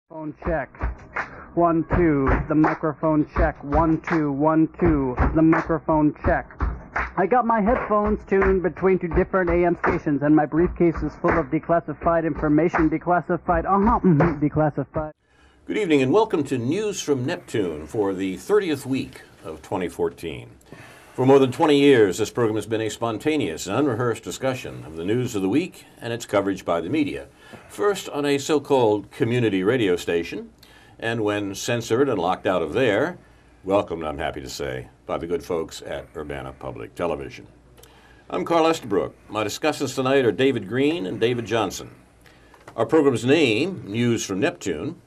Phone check. 1, 2. The microphone check. 1, 2, 1, 2. The microphone check. I got my headphones tuned between two different AM stations, and my briefcase is full of declassified information. Declassified. Declassified. Good evening and welcome to News from Neptune for the 30th week of 2014. For more than 20 years, this program has been a spontaneous and unrehearsed discussion of the news of the week and its coverage by the media. First on a so-called community radio station, and when censored and locked out of there, welcomed, I'm happy to say, by the good folks at Urbana Public Television. I'm Carl Estabrook. My discussants tonight are David Green and David Johnson. Our program's name, News from Neptune,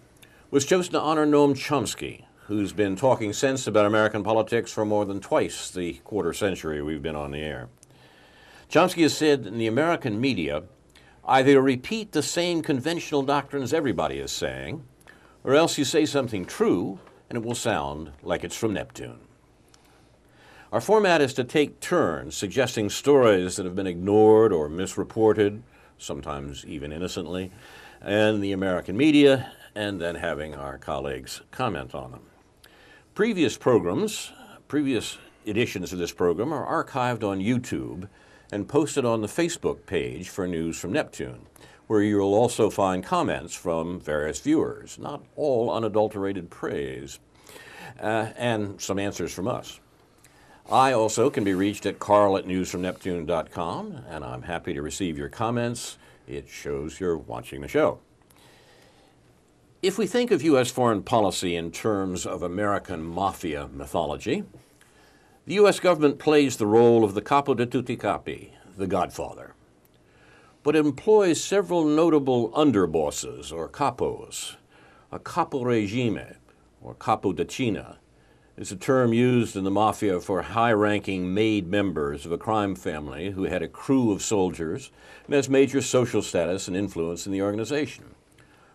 was chosen to honor Noam Chomsky, who's been talking sense about American politics for more than twice the quarter century we've been on the air. Chomsky has said in the American media, either repeat the same conventional doctrines everybody is saying, or else you say something true and it will sound like it's from Neptune. Our format is to take turns suggesting stories that have been ignored or misreported, sometimes even innocently, in the American media, and then having our colleagues comment on them. Previous editions of this program are archived on YouTube and posted on the Facebook page for News from Neptune, where you'll also find comments from various viewers, not all unadulterated praise, and some answers from us. I also can be reached at carl@newsfromneptune.com, and I'm happy to receive your comments. It shows you're watching the show. If we think of U.S. foreign policy in terms of American mafia mythology, the U.S. government plays the role of the capo di tutti capi, the godfather. But it employs several notable underbosses, or capos. A capo regime, or capo di Cina, is a term used in the mafia for high-ranking made members of a crime family who had a crew of soldiers and has major social status and influence in the organization.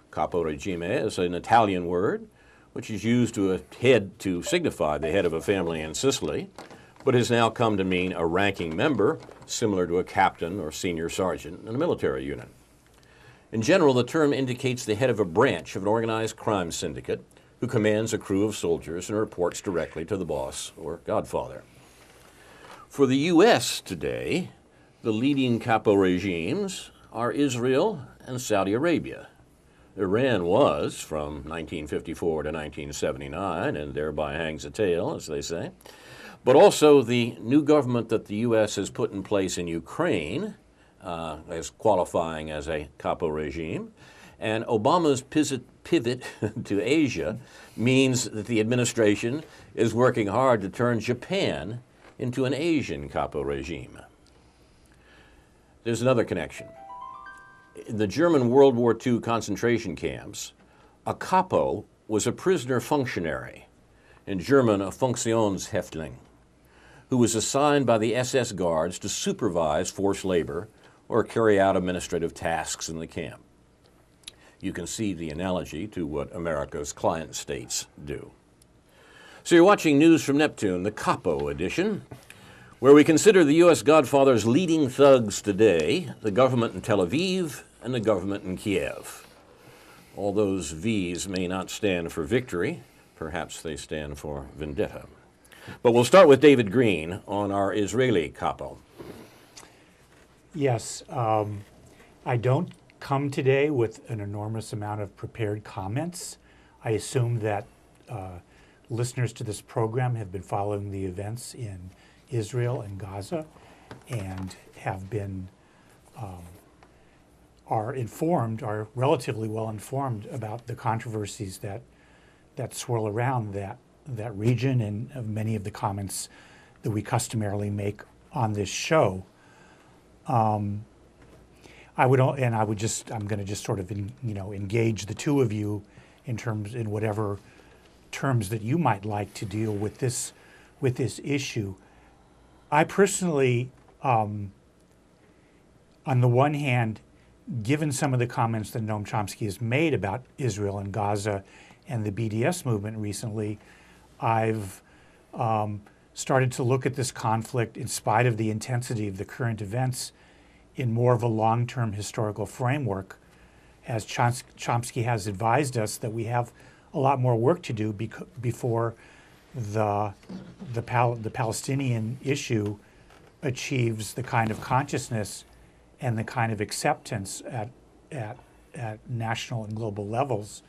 Capo regime is an Italian word, which is used to signify the head of a family in Sicily, but has now come to mean a ranking member, similar to a captain or senior sergeant in a military unit. In general, the term indicates the head of a branch of an organized crime syndicate who commands a crew of soldiers and reports directly to the boss or godfather. For the U.S. today, the leading capo regimes are Israel and Saudi Arabia. Iran was from 1954 to 1979, and thereby hangs a tail, as they say. But also the new government that the U.S. has put in place in Ukraine as qualifying as a capo regime. And Obama's pivot to Asia means that the administration is working hard to turn Japan into an Asian capo regime. There's another connection. In the German World War II concentration camps, a capo was a prisoner functionary, in German a Funktionshäftling, who was assigned by the SS guards to supervise forced labor or carry out administrative tasks in the camp. You can see the analogy to what America's client states do. So you're watching News from Neptune, the Capo edition, where we consider the U.S. Godfather's leading thugs today, the government in Tel Aviv and the government in Kiev. All those V's may not stand for victory. Perhaps they stand for vendetta. But we'll start with David Green on our Israeli capo. Yes, I don't come today with an enormous amount of prepared comments. I assume that listeners to this program have been following the events in Israel and Gaza and have been are relatively well informed about the controversies that swirl around that region and of many of the comments that we customarily make on this show. I'm going to just sort of engage the two of you in whatever terms that you might like to deal with this issue. I personally, on the one hand, given some of the comments that Noam Chomsky has made about Israel and Gaza and the BDS movement recently, I've started to look at this conflict in spite of the intensity of the current events in more of a long-term historical framework as Chomsky has advised us, that we have a lot more work to do before the Palestinian issue achieves the kind of consciousness and the kind of acceptance at national and global levels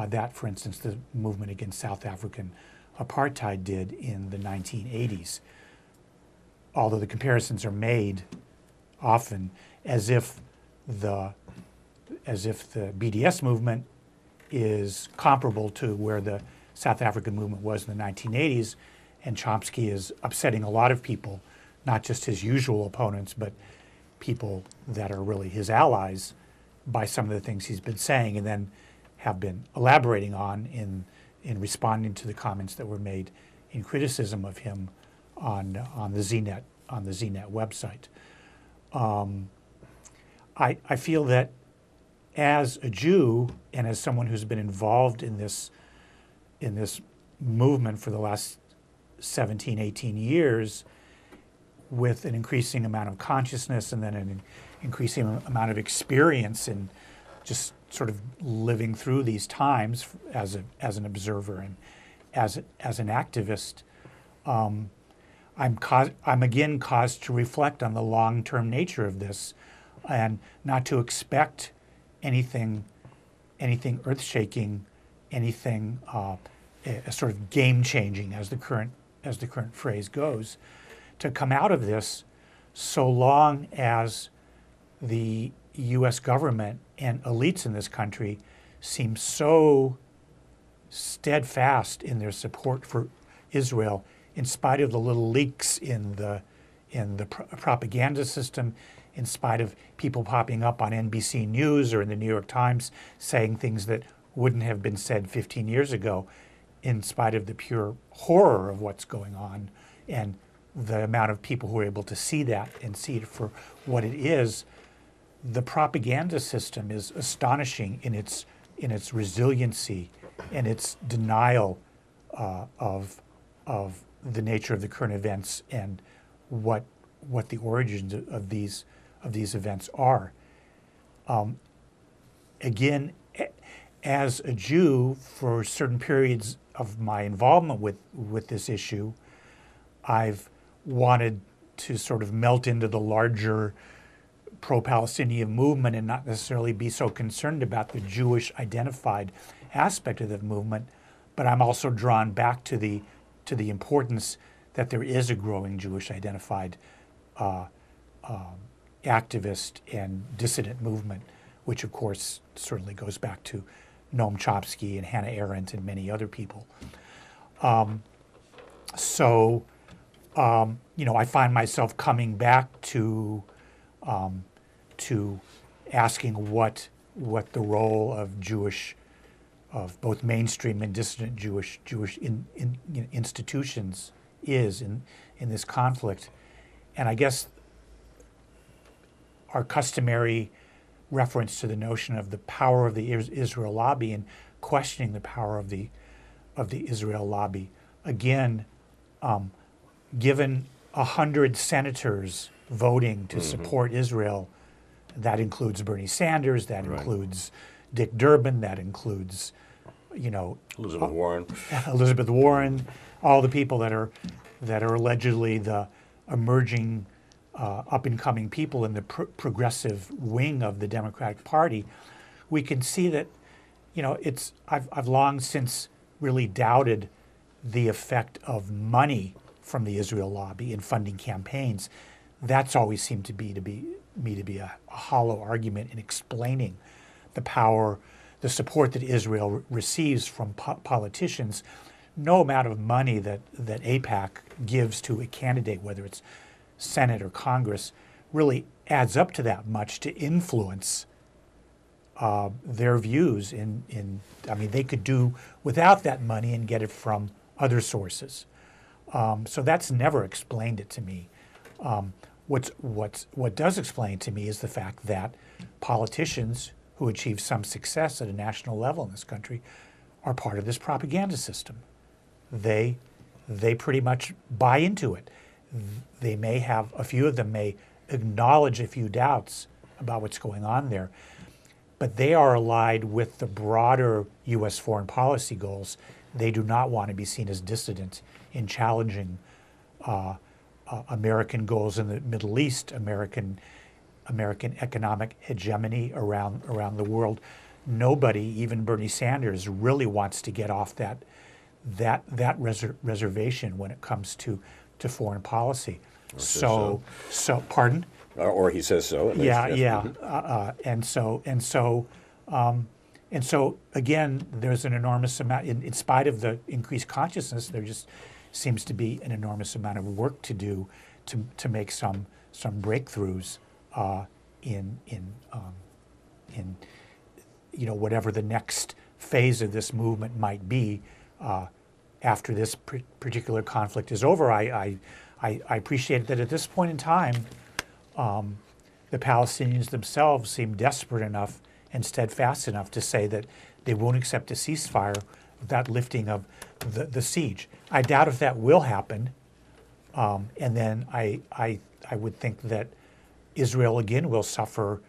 that, for instance, the movement against South African apartheid did in the 1980s. Although the comparisons are made often as if the BDS movement is comparable to where the South African movement was in the 1980s, and Chomsky is upsetting a lot of people, not just his usual opponents, but people that are really his allies, by some of the things he's been saying and then have been elaborating on in responding to the comments that were made in criticism of him on the ZNet website. I feel that as a Jew and as someone who's been involved in this movement for the last 17, 18 years, with an increasing amount of consciousness and then an increasing amount of experience in just sort of living through these times as an observer and as an activist, I'm again caused to reflect on the long-term nature of this, and not to expect anything earth-shaking, anything sort of game-changing, as the current phrase goes, to come out of this, so long as the U.S. government and elites in this country seem so steadfast in their support for Israel, in spite of the little leaks in the propaganda system, in spite of people popping up on NBC News or in the New York Times saying things that wouldn't have been said 15 years ago, in spite of the pure horror of what's going on and the amount of people who are able to see that and see it for what it is. The propaganda system is astonishing in its resiliency and its denial of the nature of the current events and what the origins of these events are. Again, as a Jew, for certain periods of my involvement with this issue, I've wanted to sort of melt into the larger pro-Palestinian movement and not necessarily be so concerned about the Jewish identified aspect of the movement, but I'm also drawn back to the importance that there is a growing Jewish identified activist and dissident movement, which of course certainly goes back to Noam Chomsky and Hannah Arendt and many other people. I find myself coming back to asking what the role of both mainstream and dissident Jewish institutions is in this conflict. And I guess our customary reference to the notion of the power of the Israel lobby and questioning the power of the Israel lobby. Again, given 100 senators voting to support Israel, that includes Bernie Sanders, that includes Dick Durbin, that includes, Elizabeth Warren, all the people that are allegedly the emerging up-and-coming people in the progressive wing of the Democratic Party. We can see that, I've long since really doubted the effect of money from the Israel lobby in funding campaigns. That's always seemed to be a hollow argument in explaining the power, the support that Israel receives from politicians. No amount of money that AIPAC gives to a candidate, whether it's Senate or Congress, really adds up to that much to influence their views. They could do without that money and get it from other sources. So that's never explained it to me. What does explain to me is the fact that politicians who achieve some success at a national level in this country are part of this propaganda system. They pretty much buy into it. They may have, a few of them may acknowledge a few doubts about what's going on there, but they are allied with the broader U.S. foreign policy goals. They do not want to be seen as dissident in challenging American goals in the Middle East, American economic hegemony around the world. Nobody, even Bernie Sanders, really wants to get off that reservation when it comes to foreign policy. So, pardon? Or he says so. At least, Yeah, yes. yeah. And so again, there's an enormous amount. In spite of the increased consciousness, there just seems to be an enormous amount of work to do to make some breakthroughs in whatever the next phase of this movement might be after this particular conflict is over. I appreciate that at this point in time, the Palestinians themselves seem desperate enough and steadfast enough to say that they won't accept a ceasefire without lifting of the siege. I doubt if that will happen, and then I would think that Israel again will suffer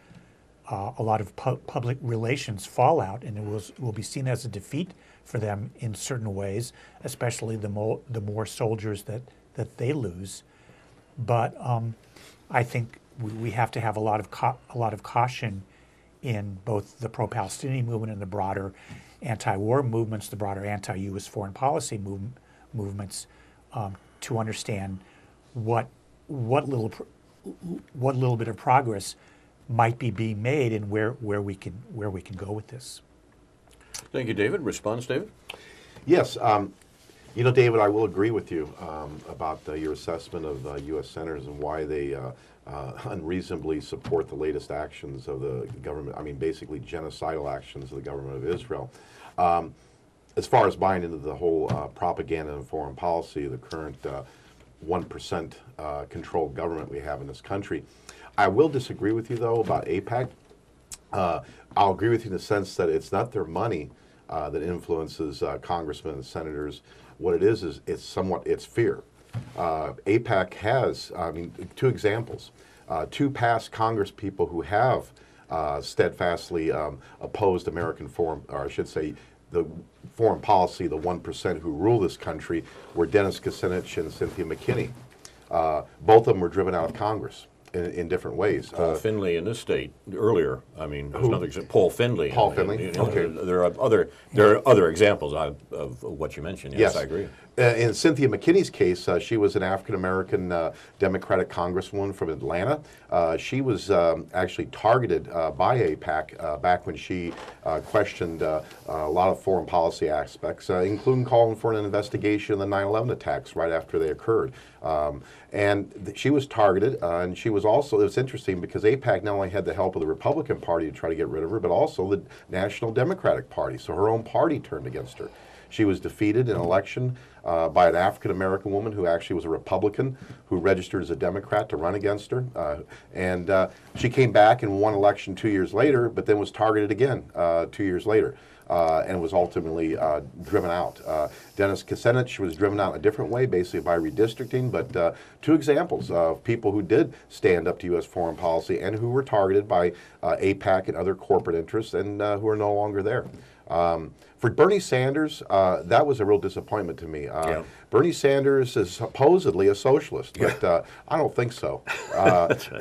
a lot of public relations fallout, and it will be seen as a defeat for them in certain ways, especially the more soldiers that they lose. But I think we have to have a lot of caution in both the pro-Palestinian movement and the broader anti-war movements, the broader anti-U.S. foreign policy movements, to understand what little bit of progress might be being made and where we can go with this. Thank you, David. Response, David? Yes. David, I will agree with you about your assessment of U.S. senators and why they unreasonably support the latest actions of the government. I mean, basically genocidal actions of the government of Israel. As far as buying into the whole propaganda and foreign policy, the current 1% controlled government we have in this country, I will disagree with you, though, about AIPAC. I'll agree with you in the sense that it's not their money that influences congressmen and senators. What it is it's fear. AIPAC has, two examples. Two past Congress people who have steadfastly opposed American foreign, or I should say, the foreign policy, the 1% who rule this country, were Dennis Kucinich and Cynthia McKinney. Both of them were driven out of Congress in different ways. Paul Finley in this state earlier. I mean, there's nothing. Paul Finley. Paul Finley. Okay. There are other examples of what you mentioned. Yes, I agree. In Cynthia McKinney's case, she was an African-American Democratic congresswoman from Atlanta. She was actually targeted by AIPAC back when she questioned a lot of foreign policy aspects, including calling for an investigation of the 9/11 attacks right after they occurred. And she was targeted, and she was also, it's interesting because AIPAC not only had the help of the Republican Party to try to get rid of her, but also the National Democratic Party. So her own party turned against her. She was defeated in an election by an African-American woman who actually was a Republican who registered as a Democrat to run against her. And she came back and won election 2 years later, but then was targeted again 2 years later. And was ultimately driven out. Dennis Kucinich was driven out in a different way, basically by redistricting, but two examples of people who did stand up to U.S. foreign policy and who were targeted by AIPAC and other corporate interests and who are no longer there. For Bernie Sanders, that was a real disappointment to me. Bernie Sanders is supposedly a socialist, but I don't think so.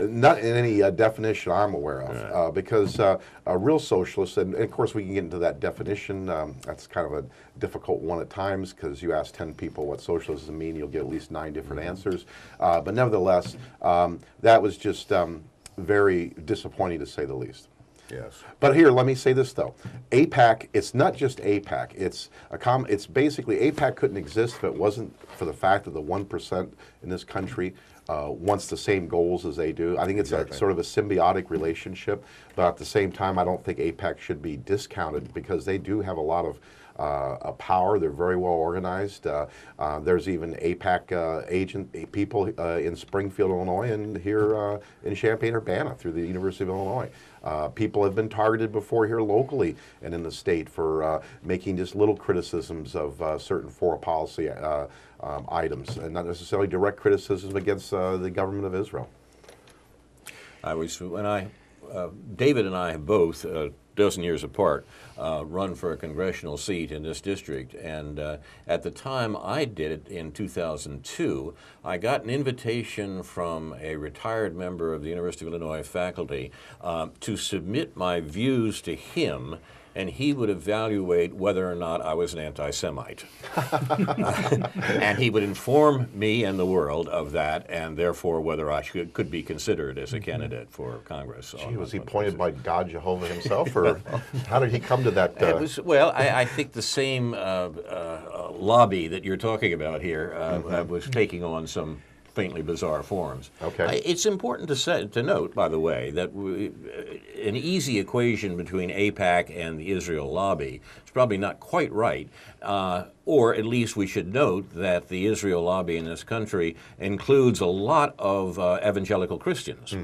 Not in any definition I'm aware of, because a real socialist, and of course we can get into that definition, that's kind of a difficult one at times because you ask 10 people what socialism means, you'll get at least 9 different answers. But nevertheless, that was just very disappointing to say the least. Yes. But here, let me say this though. AIPAC, it's not just AIPAC. It's basically, AIPAC couldn't exist if it wasn't for the fact that the 1% in this country wants the same goals as they do. I think it's a sort of a symbiotic relationship, but at the same time, I don't think AIPAC should be discounted because they do have a lot of power. They're very well organized. There's even AIPAC people in Springfield, Illinois, and here in Champaign-Urbana through the University of Illinois. People have been targeted before here locally and in the state for making just little criticisms of certain foreign policy items, and not necessarily direct criticism against the government of Israel. David and I have both, a dozen years apart, run for a congressional seat in this district. And at the time I did it in 2002, I got an invitation from a retired member of the University of Illinois faculty to submit my views to him, and he would evaluate whether or not I was an anti-Semite. And he would inform me and the world of that, and therefore whether I could be considered as a candidate for Congress. Gee, was he appointed by God Jehovah himself, or how did he come to that? Well, I think the same lobby that you're talking about here was taking on some faintly bizarre forms. Okay. It's important to note, by the way, that an easy equation between AIPAC and the Israel lobby is probably not quite right, or at least we should note that the Israel lobby in this country includes a lot of evangelical Christians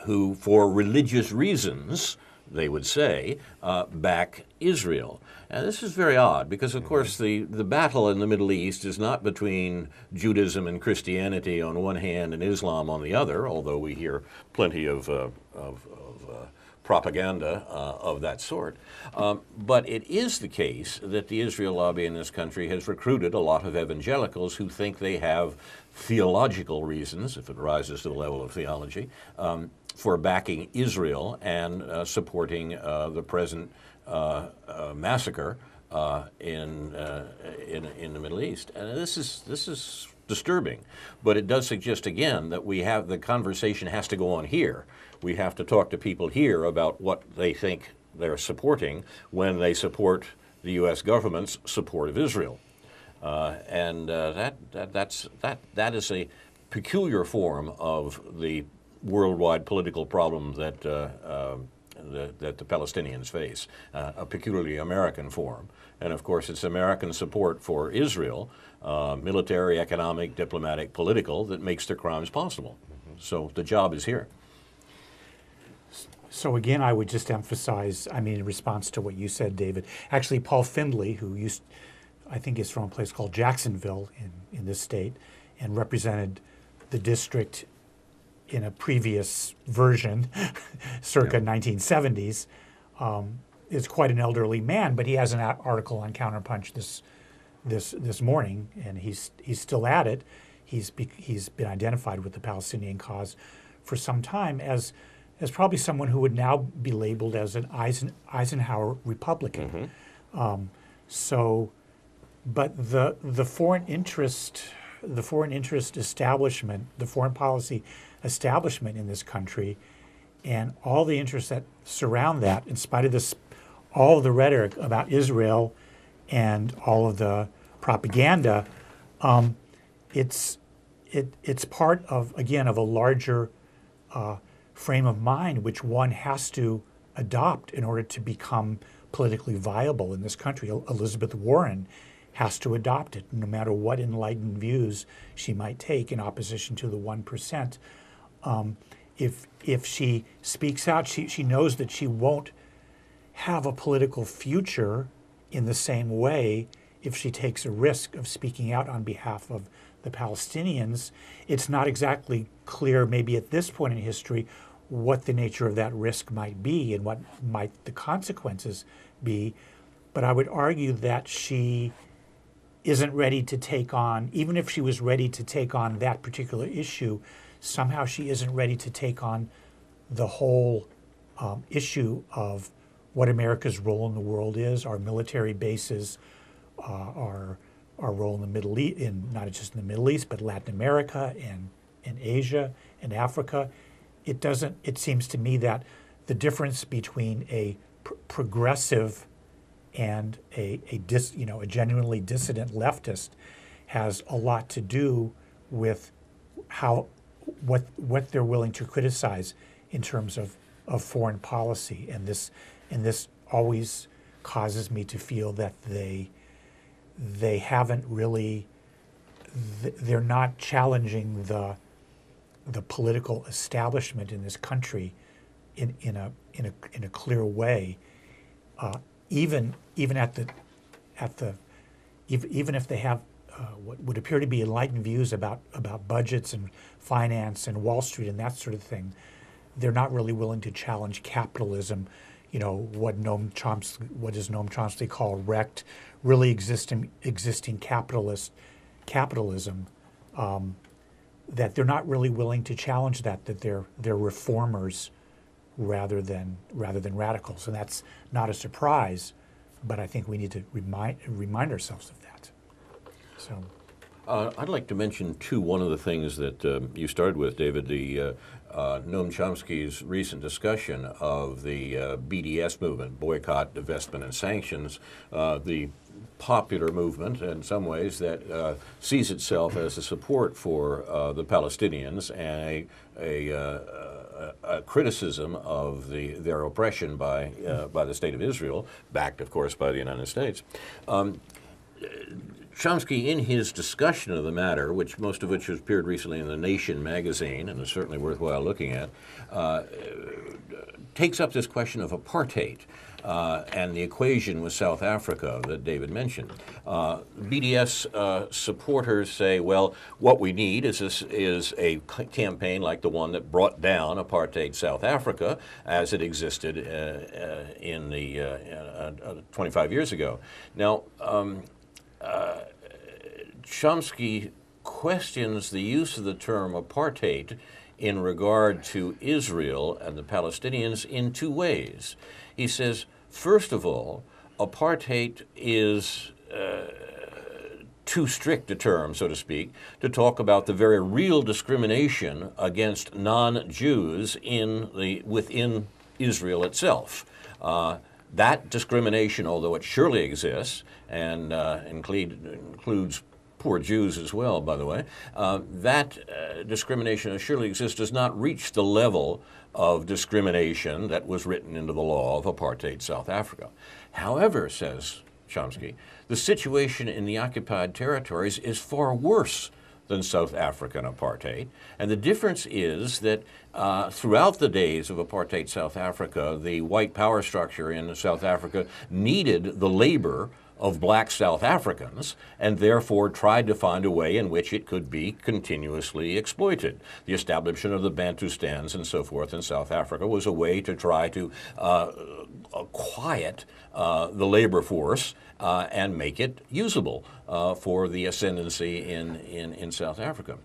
who, for religious reasons, they would say, back Israel. And this is very odd because, of course, the battle in the Middle East is not between Judaism and Christianity on one hand and Islam on the other, although we hear plenty of propaganda of that sort. But it is the case that the Israel lobby in this country has recruited a lot of evangelicals who think they have theological reasons, if it rises to the level of theology, for backing Israel and supporting the present massacre in the Middle East. And this is disturbing, but it does suggest again that the conversation has to go on here. We have to talk to people here about what they think they're supporting when they support the U.S. government's support of Israel, and that is a peculiar form of the worldwide political problem that that the Palestinians face, a peculiarly American form. And of course, it's American support for Israel, military, economic, diplomatic, political, that makes their crimes possible. So the job is here. So again, I would just emphasize, I mean, in response to what you said, David, actually Paul Findley, who I think is from a place called Jacksonville in this state, and represented the district in a previous version, circa 1970s, is quite an elderly man, but he has an article on Counterpunch this morning, and he's still at it. He's been identified with the Palestinian cause for some time as probably someone who would now be labeled as an Eisenhower Republican. But the foreign interest establishment, the foreign policy establishment in this country, and all the interests that surround that, in spite of all of the rhetoric about Israel and all of the propaganda, it's part of a larger frame of mind which one has to adopt in order to become politically viable in this country. Elizabeth Warren has to adopt it, no matter what enlightened views she might take in opposition to the 1%. If she speaks out, she knows that she won't have a political future in the same way if she takes a risk of speaking out on behalf of the Palestinians. It's not exactly clear, maybe at this point in history, what the nature of that risk might be and what might the consequences be. But I would argue that she isn't ready to take on, even if she was ready to take on that particular issue, somehow she isn't ready to take on the whole issue of what America's role in the world is, our military bases, our role in the Middle East, not just in the Middle East, but Latin America and Asia and Africa. It seems to me that the difference between a progressive and a genuinely dissident leftist has a lot to do with what they're willing to criticize in terms of foreign policy, and this always causes me to feel that they haven't really, they're not challenging the political establishment in this country in a clear way, even if they have what would appear to be enlightened views about budgets and finance and Wall Street and that sort of thing. they're not really willing to challenge capitalism. You know, what does Noam Chomsky call wrecked, really existing capitalism. That they're not really willing to challenge that they're reformers rather than radicals, and that's not a surprise. But I think we need to remind ourselves of that. So. I'd like to mention, too, one of the things that you started with, David, the Noam Chomsky's recent discussion of the BDS movement, boycott, divestment, and sanctions, the popular movement in some ways that sees itself as a support for the Palestinians and a criticism of their oppression by the State of Israel, backed, of course, by the United States. Chomsky, in his discussion of the matter, which most of which has appeared recently in The Nation magazine and is certainly worthwhile looking at, takes up this question of apartheid and the equation with South Africa that David mentioned. BDS supporters say, well, what we need is a campaign like the one that brought down apartheid South Africa as it existed in the 25 years ago. Now, Chomsky questions the use of the term apartheid in regard to Israel and the Palestinians in two ways. He says, first of all, apartheid is too strict a term, so to speak, to talk about the very real discrimination against non-Jews within Israel itself. That discrimination, although it surely exists, and includes poor Jews as well, by the way, that discrimination surely exists, does not reach the level of discrimination that was written into the law of apartheid South Africa. However, says Chomsky, the situation in the occupied territories is far worse than South African apartheid. And the difference is that throughout the days of apartheid South Africa, the white power structure in South Africa needed the labor of black South Africans and therefore tried to find a way in which it could be continuously exploited. The establishment of the Bantustans and so forth in South Africa was a way to try to quiet the labor force and make it usable for the ascendancy in South Africa.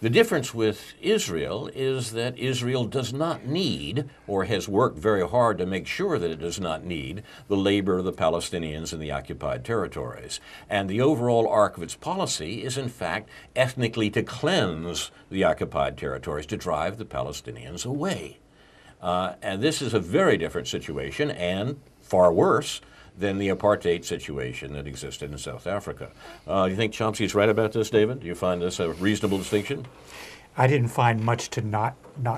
The difference with Israel is that Israel does not need, or has worked very hard to make sure that it does not need, the labor of the Palestinians in the occupied territories. And the overall arc of its policy is, in fact, ethnically to cleanse the occupied territories, to drive the Palestinians away. And this is a very different situation, and far worse than the apartheid situation that existed in South Africa. Do you think Chomsky's right about this, David? Do you find this a reasonable distinction? I didn't find much to not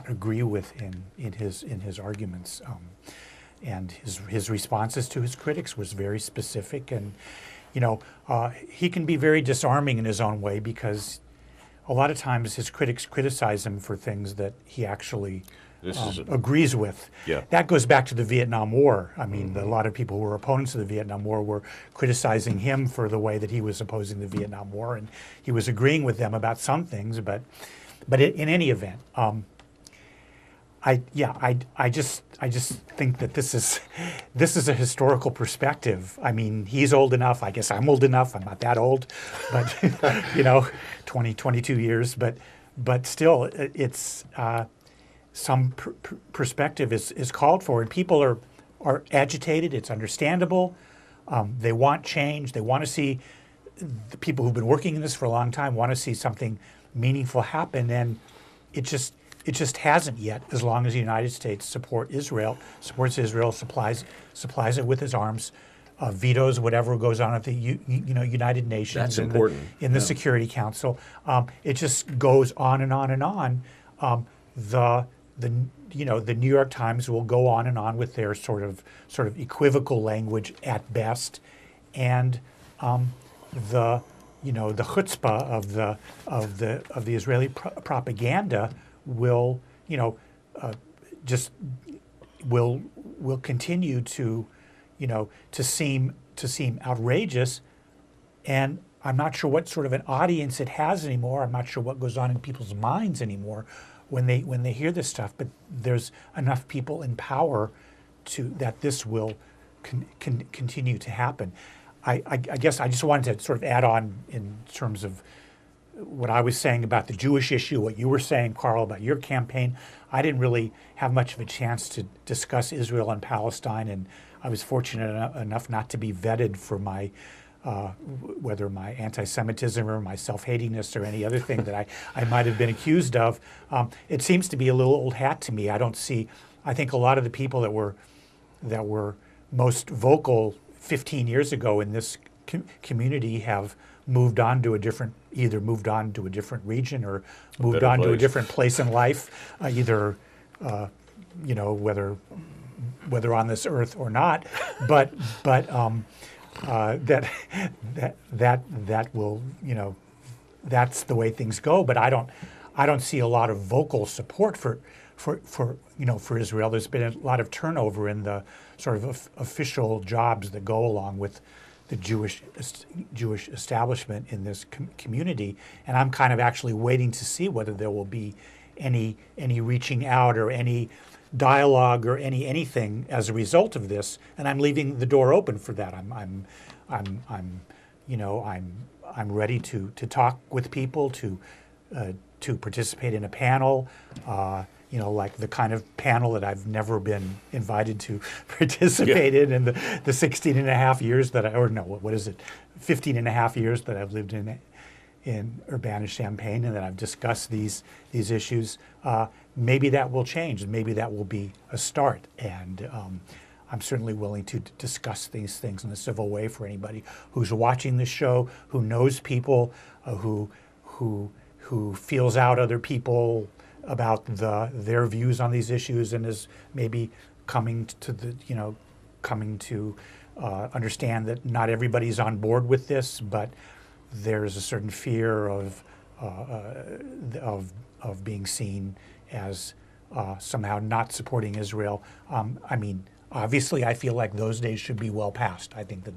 agree with in his arguments, and his responses to his critics was very specific, and he can be very disarming in his own way because a lot of times his critics criticize him for things that he actually agrees with. Yeah. That goes back to the Vietnam War. I mean, a lot of people who were opponents of the Vietnam War were criticizing him for the way that he was opposing the Vietnam War, and he was agreeing with them about some things. But in any event, I just think that this is a historical perspective. I mean, he's old enough. I guess I'm old enough. I'm not that old, but 22 years. But still, it's. Some perspective is called for, and people are agitated. It's understandable. They want change. They want to see, the people who've been working in this for a long time want to see something meaningful happen, and it just hasn't yet. As long as the United States supports Israel, supplies it with its arms, vetoes whatever goes on at the United Nations. That's important. In the Security Council, it just goes on and on and on. The New York Times will go on and on with their sort of equivocal language at best, and the chutzpah of the Israeli propaganda will will continue to seem outrageous, and I'm not sure what sort of an audience it has anymore. I'm not sure what goes on in people's minds anymore when they hear this stuff, but there's enough people in power that this will continue to happen. I guess I just wanted to sort of add on in terms of what I was saying about the Jewish issue, what you were saying, Carl, about your campaign. I didn't really have much of a chance to discuss Israel and Palestine, and I was fortunate enough not to be vetted for my whether my anti-Semitism or my self-hatingness or any other thing that I might have been accused of. It seems to be a little old hat to me. I think a lot of the people that were most vocal 15 years ago in this community have moved on to either moved on to a different region or moved on to a different place in life, either whether on this earth or not, but that will, that's the way things go. But I don't see a lot of vocal support for Israel. There's been a lot of turnover in the sort of official jobs that go along with the Jewish establishment in this community, and I'm kind of actually waiting to see whether there will be any reaching out or any dialogue or anything as a result of this, and I'm leaving the door open for that. I'm ready to talk with people, to participate in a panel, like the kind of panel that I've never been invited to participate in the 16 and a half years that 15 and a half years that I've lived in Urbana-Champaign, and that I've discussed these issues. Maybe that will change, and maybe that will be a start. And I'm certainly willing to discuss these things in a civil way for anybody who's watching this show, who knows people, who feels out other people about their views on these issues, and is maybe coming to understand that not everybody's on board with this, but there's a certain fear of being seen as somehow not supporting Israel. Obviously, I feel like those days should be well past. I think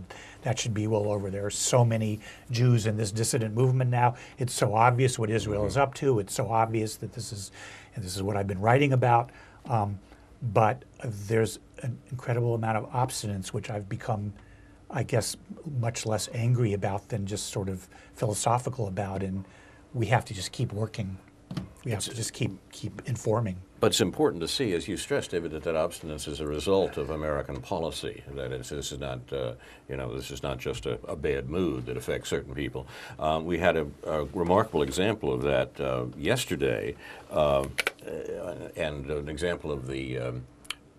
that should be well over. There are so many Jews in this dissident movement now. It's so obvious what Israel is up to. It's so obvious that this is what I've been writing about. But there's an incredible amount of obstinance, which I've become, I guess, much less angry about than just sort of philosophical about. And we have to just keep working. We have to just keep informing. But it's important to see, as you stressed, David, that obstinance is a result of American policy. That this is not, this is not just a bad mood that affects certain people. We had a remarkable example of that yesterday, and an example of the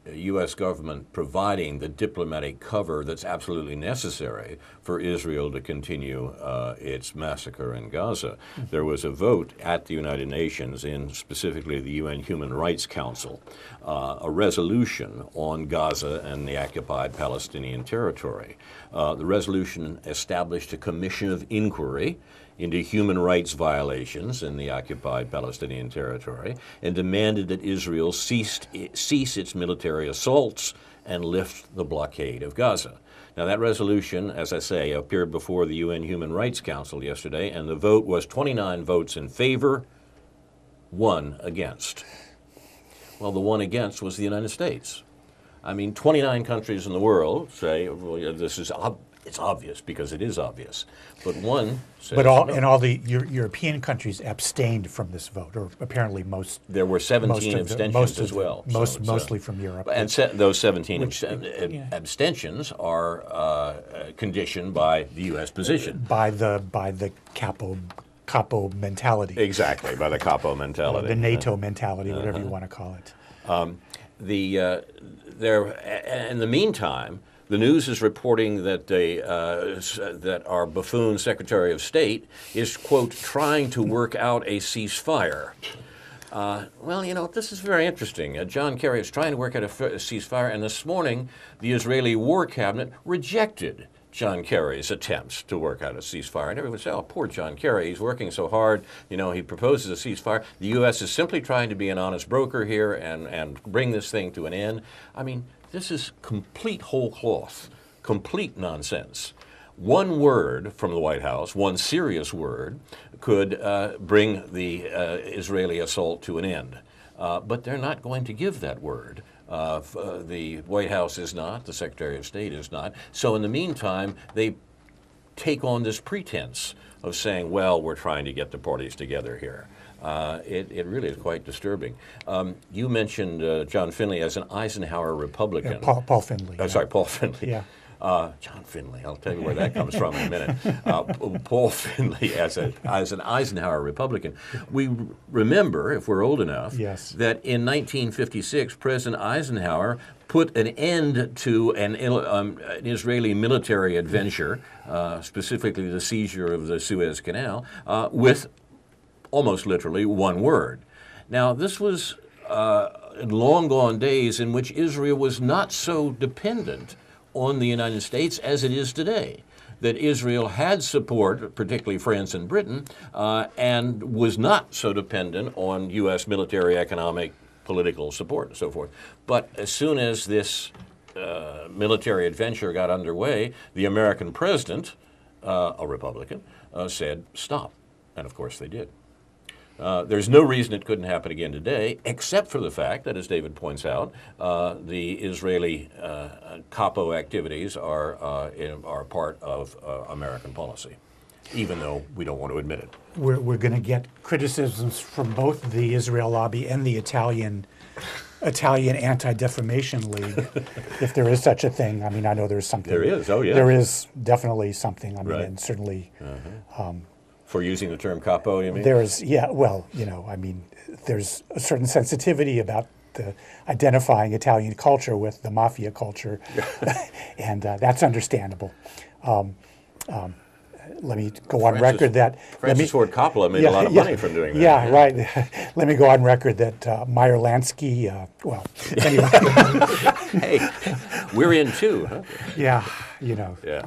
U.S. government providing the diplomatic cover that's absolutely necessary for Israel to continue its massacre in Gaza. There was a vote at the United Nations, in specifically the UN Human Rights Council, a resolution on Gaza and the occupied Palestinian territory. The resolution established a commission of inquiry into human rights violations in the occupied Palestinian territory, and demanded that Israel cease its military assaults and lift the blockade of Gaza. Now, that resolution, as I say, appeared before the UN Human Rights Council yesterday, and the vote was 29 votes in favor, 1 against. Well, the 1 against was the United States. 29 countries in the world say, well, this is it's obvious, because it is obvious. But one says and all the European countries abstained from this vote, or apparently most. There were 17 abstentions as well. Mostly from Europe. And those 17 abstentions are conditioned by the U.S. position. By the capo mentality. Exactly, by the capo mentality. The NATO mentality, whatever you want to call it. In the meantime, the news is reporting that that our buffoon Secretary of State is, quote, trying to work out a ceasefire. This is very interesting. John Kerry is trying to work out a ceasefire, and this morning the Israeli War Cabinet rejected John Kerry's attempts to work out a ceasefire. And everyone said, oh, poor John Kerry, he's working so hard. He proposes a ceasefire. The U.S. is simply trying to be an honest broker here and bring this thing to an end. This is complete whole cloth, complete nonsense. One word from the White House, one serious word, could bring the Israeli assault to an end. but they're not going to give that word. The White House is not, the Secretary of State is not. So in the meantime, they take on this pretense of saying, well, we're trying to get the parties together here. It really is quite disturbing. You mentioned John Finley as an Eisenhower Republican. Yeah, Paul Finley. Sorry, Paul Finley. Yeah. John Finley, I'll tell you where that comes from in a minute. Paul Finley as an Eisenhower Republican. We remember, if we're old enough, yes, that in 1956, President Eisenhower put an end to an Israeli military adventure, specifically the seizure of the Suez Canal, with almost literally one word. Now, this was long gone days in which Israel was not so dependent on the United States as it is today. That Israel had support, particularly France and Britain, and was not so dependent on U.S. military, economic, political support and so forth. But as soon as this military adventure got underway, the American president, a Republican, said, stop. And of course they did. There's no reason it couldn't happen again today, except for the fact that, as David points out, the Israeli capo activities are part of American policy, even though we don't want to admit it. We're going to get criticisms from both the Israel lobby and the Italian Anti-Defamation League, if there is such a thing. I mean, I know there's something. There is, oh yeah. There is definitely something. I mean, right. And certainly. For using the term capo, you mean? There's, yeah, well, you know, I mean, there's a certain sensitivity about the identifying Italian culture with the mafia culture, and that's understandable. Let me go on record that Francis Ford Coppola made a lot of money from doing that. Yeah, right. Let me go on record that Meyer Lansky, well, anyway. Hey, we're in too, huh? Yeah, you know. Yeah.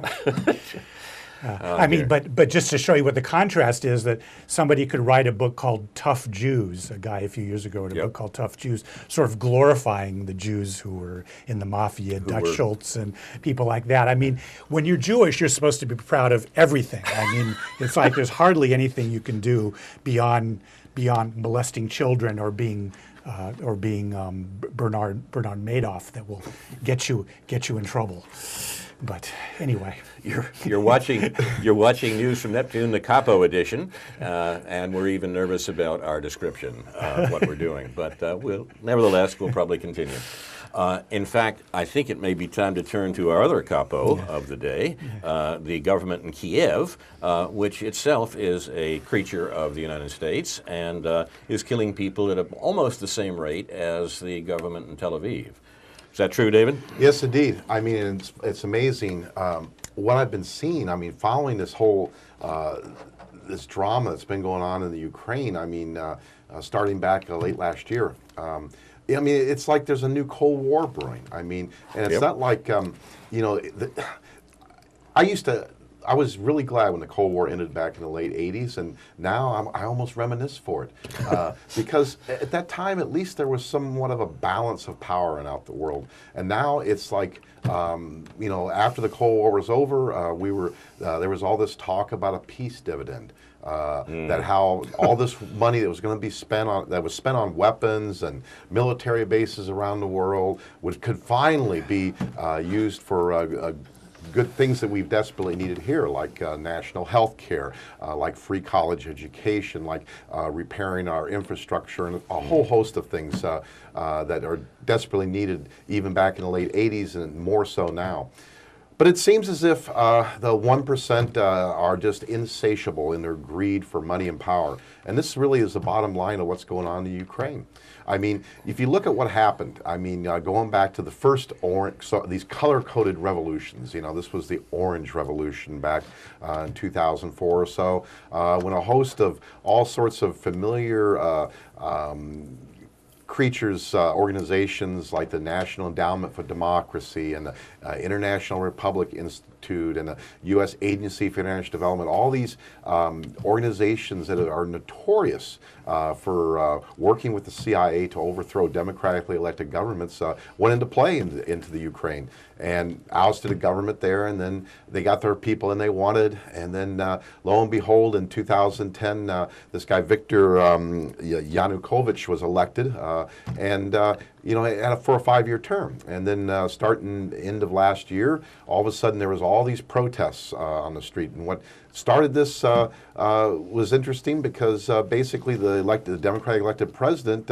I mean, but just to show you what the contrast is, that somebody could write a book called Tough Jews, a guy a few years ago wrote a book called Tough Jews, sort of glorifying the Jews who were in the mafia, Dutch Schultz and people like that. I mean, when you're Jewish, you're supposed to be proud of everything. I mean, it's like there's hardly anything you can do beyond molesting children or being Bernard Madoff that will get you in trouble. But anyway, you're watching news from Neptune, the Capo edition, and we're even nervous about our description of what we're doing. But nevertheless, we'll probably continue. In fact, I think it may be time to turn to our other capo of the day, the government in Kiev, which itself is a creature of the United States and is killing people at almost the same rate as the government in Tel Aviv. Is that true, David? Yes, indeed. I mean, it's amazing what I've been seeing. I mean, following this whole this drama that's been going on in the Ukraine. I mean, starting back late last year. I mean, it's like there's a new Cold War brewing. I mean, and it's not like you know. I was really glad when the Cold War ended back in the late 80s, and now I almost reminisce for it. Because at that time, at least there was somewhat of a balance of power in the world. And now it's like, you know, after the Cold War was over, there was all this talk about a peace dividend. That how all this money that was going to be spent on weapons and military bases around the world could finally be used for good things that we've desperately needed here, like national health care, like free college education, like repairing our infrastructure, and a whole host of things that are desperately needed even back in the late 80s and more so now. But it seems as if the 1% are just insatiable in their greed for money and power. And this really is the bottom line of what's going on in Ukraine. I mean, if you look at what happened, I mean, going back to the first these color-coded revolutions, you know, this was the Orange Revolution back in 2004 or so, when a host of all sorts of familiar creatures, organizations like the National Endowment for Democracy and the International Republic Neptune and the U.S. Agency for International Development, all these organizations that are notorious for working with the CIA to overthrow democratically elected governments, went into play into the Ukraine and ousted a government there, and then they got their people and they wanted, and then lo and behold, in 2010, this guy Viktor Yanukovych was elected, and for a 5-year term. And then starting end of last year, all of a sudden there was all these protests on the street. And what started this was interesting because basically the Democratic elected president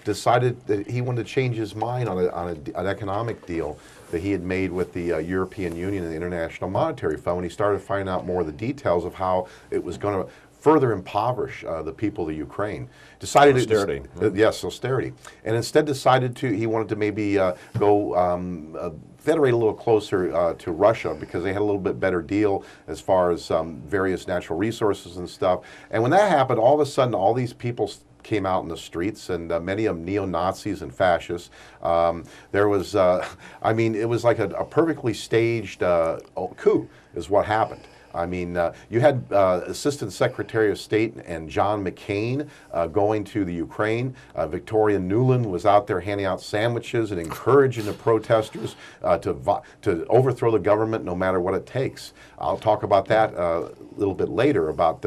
decided that he wanted to change his mind on an economic deal that he had made with the European Union and the International Monetary Fund when he started finding out more of the details of how it was going to further impoverish the people of Ukraine. Decided austerity. Yes, austerity. And instead decided he wanted to maybe go federate a little closer to Russia because they had a little bit better deal as far as various natural resources and stuff. And when that happened, all of a sudden all these people came out in the streets, and many of them neo-Nazis and fascists. There was, it was like a perfectly staged coup is what happened. I mean, you had Assistant Secretary of State and John McCain going to the Ukraine. Victoria Nuland was out there handing out sandwiches and encouraging the protesters to overthrow the government no matter what it takes. I'll talk about that a little bit later about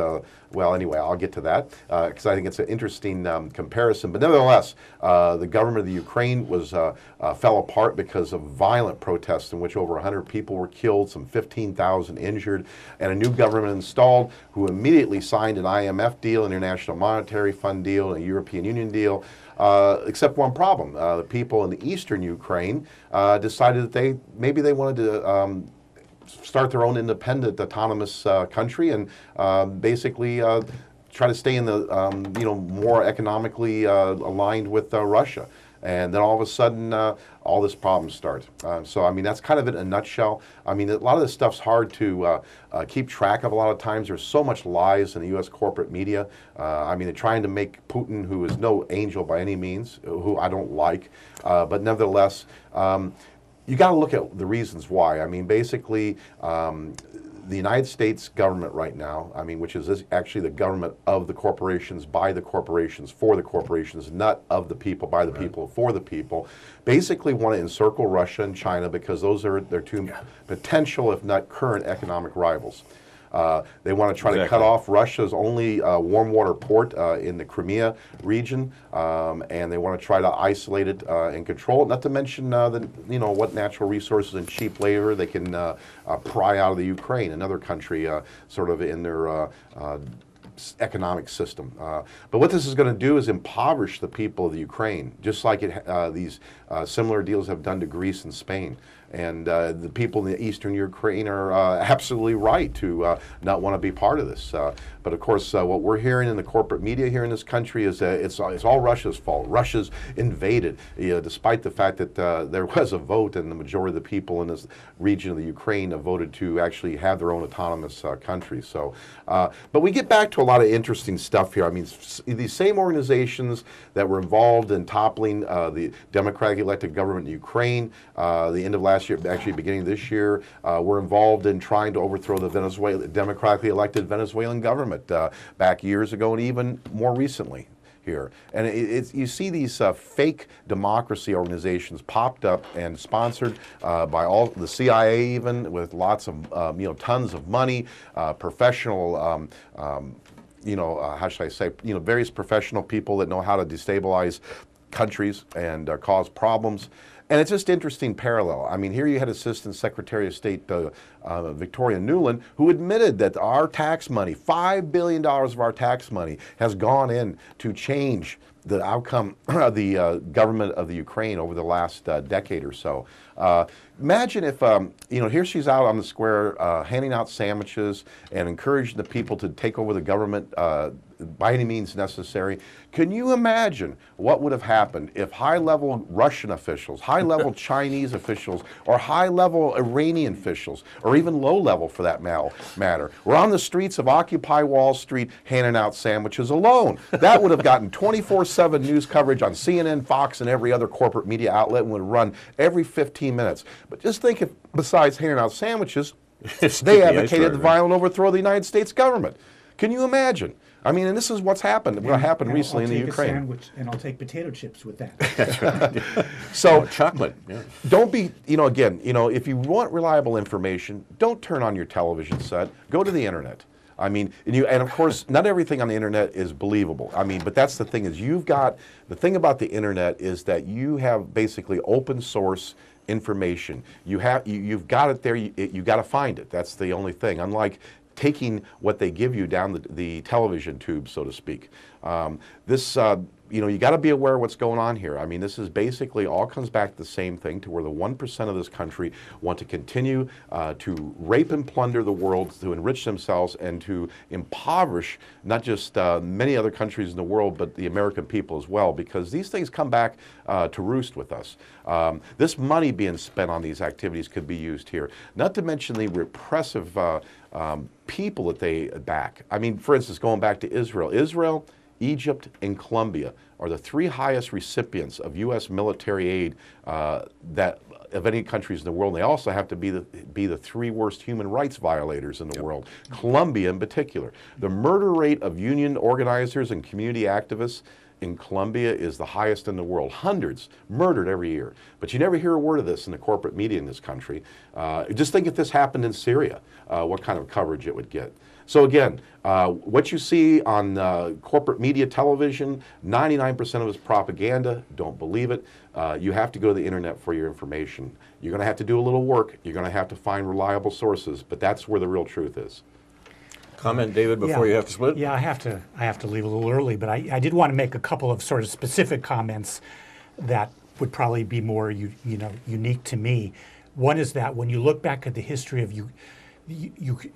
well, anyway, I'll get to that because I think it's an interesting comparison. But nevertheless, the government of the Ukraine was fell apart because of violent protests in which over 100 people were killed, some 15,000 injured, and a new government installed who immediately signed an IMF deal, International Monetary Fund deal, and a European Union deal. Except one problem. The people in the eastern Ukraine decided that maybe they wanted to start their own independent, autonomous country and basically try to stay in the, more economically aligned with Russia. And then all of a sudden, all this problem starts. So, I mean, that's kind of it in a nutshell. I mean, a lot of this stuff's hard to keep track of a lot of times. There's so much lies in the U.S. corporate media. I mean, they're trying to make Putin, who is no angel by any means, who I don't like, but nevertheless, you got to look at the reasons why. I mean, basically, the United States government right now, I mean, which is actually the government of the corporations, by the corporations, for the corporations, not of the people, by the people, for the people, basically want to encircle Russia and China because those are their two potential, if not current, economic rivals. They want to try to cut off Russia's only warm water port in the Crimea region, and they want to try to isolate it and control it. Not to mention what natural resources and cheap labor they can pry out of the Ukraine, another country sort of in their economic system. But what this is going to do is impoverish the people of the Ukraine, just like these similar deals have done to Greece and Spain. And the people in the eastern Ukraine are absolutely right to not want to be part of this. But of course, what we're hearing in the corporate media here in this country is that it's all Russia's fault. Russia's invaded, despite the fact that there was a vote and the majority of the people in this region of the Ukraine voted to actually have their own autonomous country. So, but we get back to a lot of interesting stuff here. I mean, these same organizations that were involved in toppling the democratic elected government in Ukraine, the end of last year, actually beginning of this year, were involved in trying to overthrow the democratically elected Venezuelan government back years ago and even more recently here. And you see these fake democracy organizations popped up and sponsored by all the CIA, even with lots of tons of money, professional. How should I say? Various professional people that know how to destabilize countries and cause problems. And it's just interesting parallel. I mean, here you had Assistant Secretary of State Victoria Nuland, who admitted that our tax money, $5 billion of our tax money, has gone in to change the outcome of the government of the Ukraine over the last decade or so. Imagine if, here she's out on the square handing out sandwiches and encouraging the people to take over the government by any means necessary. Can you imagine what would have happened if high-level Russian officials, high-level Chinese officials, or high-level Iranian officials, or even low-level for that matter, were on the streets of Occupy Wall Street handing out sandwiches alone? That would have gotten 24/7 news coverage on CNN, Fox, and every other corporate media outlet and would run every 15 minutes. But just think if, besides handing out sandwiches, They advocated the violent overthrow of the United States government. Can you imagine? I mean, and this is what happened recently in the Ukraine. I'll take a sandwich and I'll take potato chips with that. So chocolate. Yeah. don't be, again, if you want reliable information, don't turn on your television set. Go to the internet. I mean, and of course, not everything on the internet is believable. I mean, but that's the thing is the thing about the internet is that you have basically open source information. You've got it there. You got to find it. That's the only thing. Unlike taking what they give you down the television tube, so to speak. You got to be aware of what's going on here. I mean, this is basically all comes back to the same thing, to where the 1% of this country want to continue to rape and plunder the world, to enrich themselves, and to impoverish not just many other countries in the world, but the American people as well, because these things come back to roost with us. This money being spent on these activities could be used here, not to mention the repressive people that they back. I mean, for instance, going back to Israel, Egypt, and Colombia are the 3 highest recipients of U.S. military aid of any countries in the world. And they also have to be the 3 worst human rights violators in the world. Colombia in particular. The murder rate of union organizers and community activists in Colombia is the highest in the world. Hundreds murdered every year. But you never hear a word of this in the corporate media in this country. Just think if this happened in Syria, what kind of coverage it would get. So again, what you see on corporate media television, 99% of it is propaganda. Don't believe it. You have to go to the internet for your information. You're going to have to do a little work. You're going to have to find reliable sources, but that's where the real truth is. Comment, David, before you have to split? Yeah, I have to leave a little early, but I did want to make a couple of sort of specific comments that would probably be more unique to me. One is that when you look back at the history of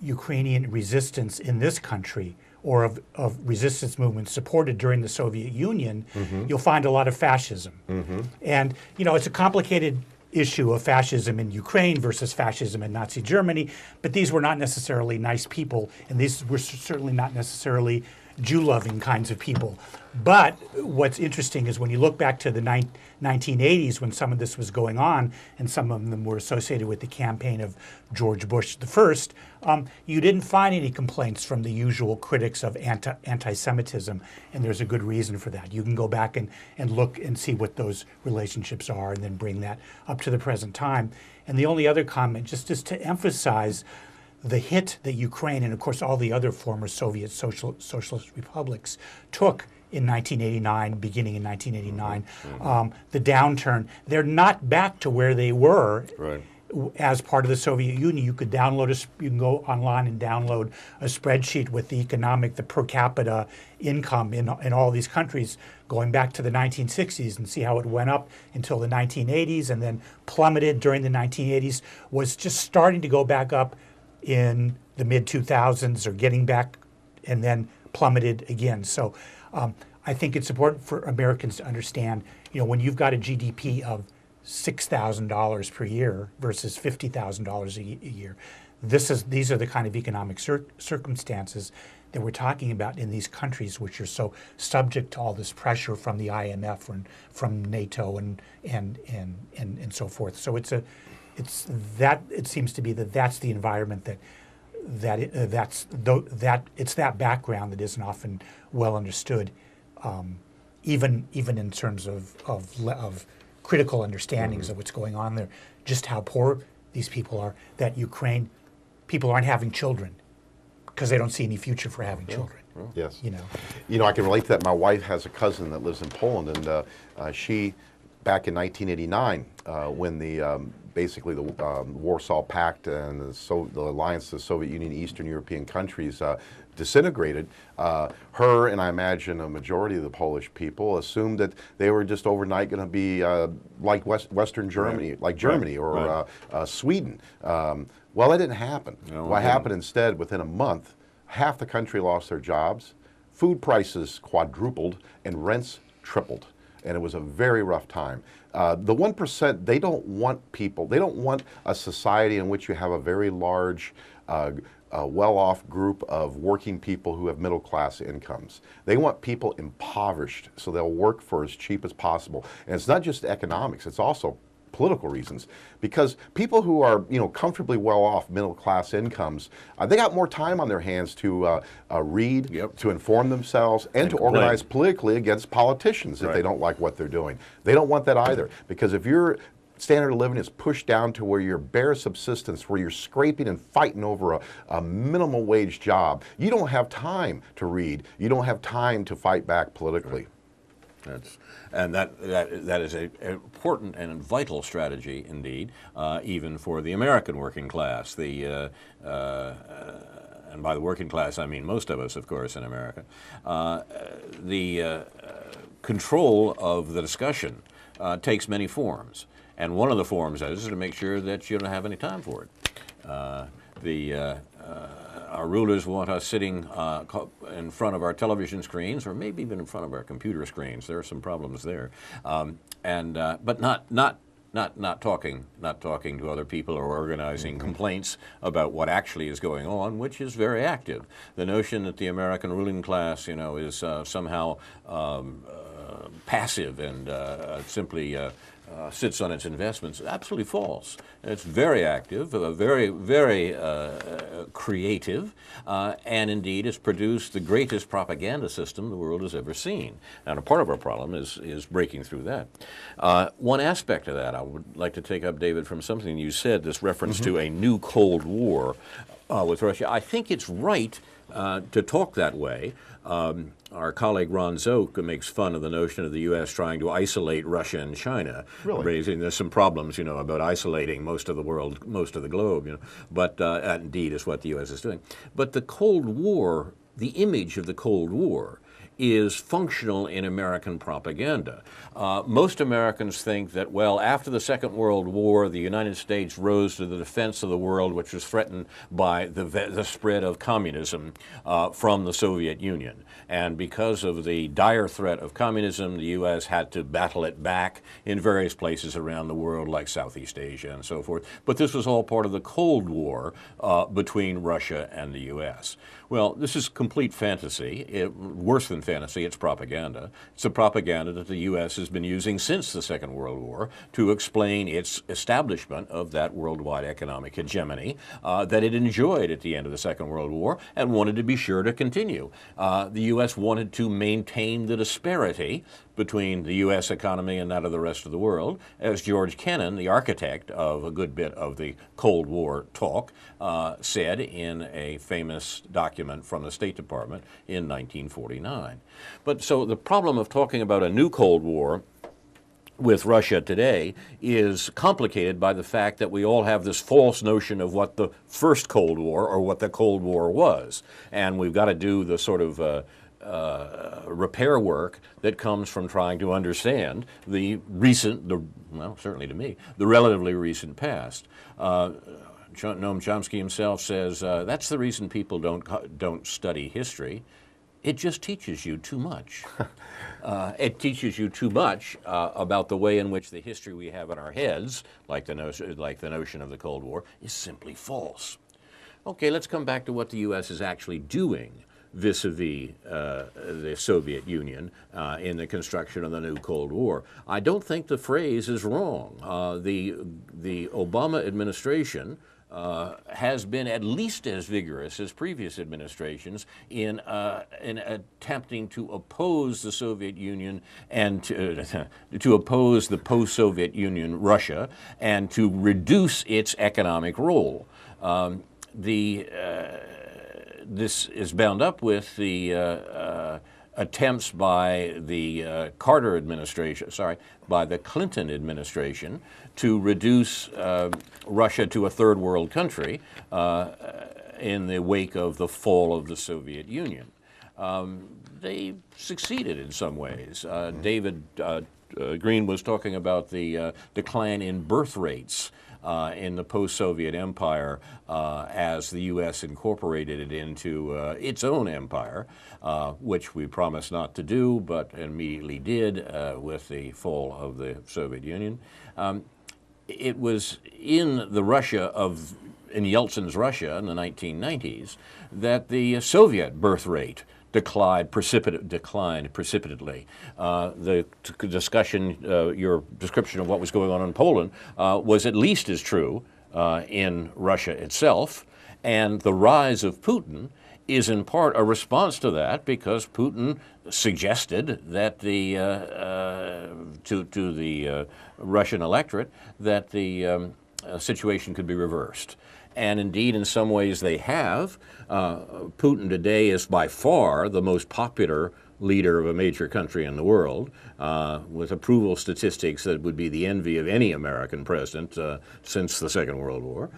Ukrainian resistance in this country, or of resistance movements supported during the Soviet Union, you'll find a lot of fascism. And it's a complicated issue of fascism in Ukraine versus fascism in Nazi Germany, but these were not necessarily nice people, and these were certainly not necessarily Jew-loving kinds of people. But what's interesting is when you look back to the 1980s, when some of this was going on, and some of them were associated with the campaign of George Bush I, you didn't find any complaints from the usual critics of anti-Semitism, and there's a good reason for that. You can go back and look and see what those relationships are, and then bring that up to the present time. And the only other comment, just is to emphasize the hit that Ukraine, and of course all the other former Soviet socialist republics, took in 1989, beginning in 1989, the downturn. They're not back to where they were. Right. As part of the Soviet Union. You could you can go online and download a spreadsheet with the per capita income in all these countries going back to the 1960s, and see how it went up until the 1980s and then plummeted during the 1980s, was just starting to go back up in the mid-2000s, or getting back, and then plummeted again. So I think it's important for Americans to understand, when you've got a GDP of $6,000 per year versus $50,000 a year, these are the kind of economic circumstances that we're talking about in these countries, which are so subject to all this pressure from the IMF and from NATO and so forth. So it seems to be that's the environment it's that background that isn't often well understood, even in terms of critical understandings of what's going on there, just how poor these people are, that Ukraine people aren't having children because they don't see any future for having children. Yes. I can relate to that. My wife has a cousin that lives in Poland, and she, back in 1989, when basically the Warsaw Pact and the alliance of the Soviet Union, Eastern European countries disintegrated, her and I imagine a majority of the Polish people assumed that they were just overnight going to be like Western Germany, like Germany or Sweden. Well, that didn't happen. No, what happened instead, within a month, half the country lost their jobs, food prices quadrupled, and rents tripled. And it was a very rough time. The 1%, they don't want a society in which you have a very large, well-off group of working people who have middle-class incomes. They want people impoverished, so they'll work for as cheap as possible. And it's not just economics, it's also political reasons, because people who are, you know, comfortably well off, middle class incomes, they got more time on their hands to read, to inform themselves, and to complain. organize politically against politicians if they don't like what they're doing. They don't want that either, because if your standard of living is pushed down to where you're bare subsistence, where you're scraping and fighting over a minimal wage job, you don't have time to read. You don't have time to fight back politically. That is an important and vital strategy indeed, even for the American working class. And by the working class, I mean most of us, of course, in America. The control of the discussion takes many forms, and one of the forms is to make sure that you don't have any time for it. Our rulers want us sitting in front of our television screens, or maybe even in front of our computer screens. There are some problems there, but not talking to other people or organizing complaints about what actually is going on, which is very active. The notion that the American ruling class, you know, is somehow passive and simply sits on its investments, absolutely false. It's very active, very creative, and indeed has produced the greatest propaganda system the world has ever seen. And a part of our problem is breaking through that. One aspect of that I would like to take up, David, from something you said, this reference to a new Cold War with Russia. I think it's right to talk that way. Our colleague Ron Zoke makes fun of the notion of the U.S. trying to isolate Russia and China, raising there's some problems, you know, about isolating most of the world, most of the globe, you know. But that indeed is what the U.S. is doing. But the Cold War, the image of the Cold War, is functional in American propaganda. Most Americans think that, well, after the Second World War, the United States rose to the defense of the world, which was threatened by the spread of communism from the Soviet Union. And because of the dire threat of communism, the U.S. had to battle it back in various places around the world, like Southeast Asia and so forth. But this was all part of the Cold War between Russia and the U.S. Well, this is complete fantasy. Worse than fantasy, it's propaganda. It's the propaganda that the U.S. has been using since the Second World War to explain its establishment of that worldwide economic hegemony that it enjoyed at the end of the Second World War and wanted to be sure to continue. The U.S. wanted to maintain the disparity between the U.S. economy and that of the rest of the world, as George Kennan, the architect of a good bit of the Cold War talk, said in a famous document from the State Department in 1949. But so the problem of talking about a new Cold War with Russia today is complicated by the fact that we all have this false notion of what the first Cold War or what the Cold War was. And we've got to do the sort of repair work that comes from trying to understand the well, certainly to me, the relatively recent past. Noam Chomsky himself says that's the reason people don't study history. It just teaches you too much. It teaches you too much about the way in which the history we have in our heads, like the notion of the Cold War, is simply false. Okay, let's come back to what the U.S. is actually doing vis-a-vis the Soviet Union in the construction of the new Cold War. I don't think the phrase is wrong. The Obama administration has been at least as vigorous as previous administrations in attempting to oppose the Soviet Union and to oppose the post-Soviet Union Russia and to reduce its economic role. This is bound up with the attempts by the Carter administration, by the Clinton administration, to reduce Russia to a third world country in the wake of the fall of the Soviet Union. They succeeded in some ways. David Green was talking about the decline in birth rates in the post-Soviet empire as the U.S. incorporated it into its own empire, which we promised not to do, but immediately did with the fall of the Soviet Union. It was in Yeltsin's Russia in the 1990s that the Soviet birth rate declined precipitately. The discussion, your description of what was going on in Poland, was at least as true in Russia itself, and the rise of Putin is in part a response to that, because Putin suggested that to the Russian electorate that the situation could be reversed. And indeed, in some ways they have. Putin today is by far the most popular leader of a major country in the world, with approval statistics that would be the envy of any American president since the Second World War.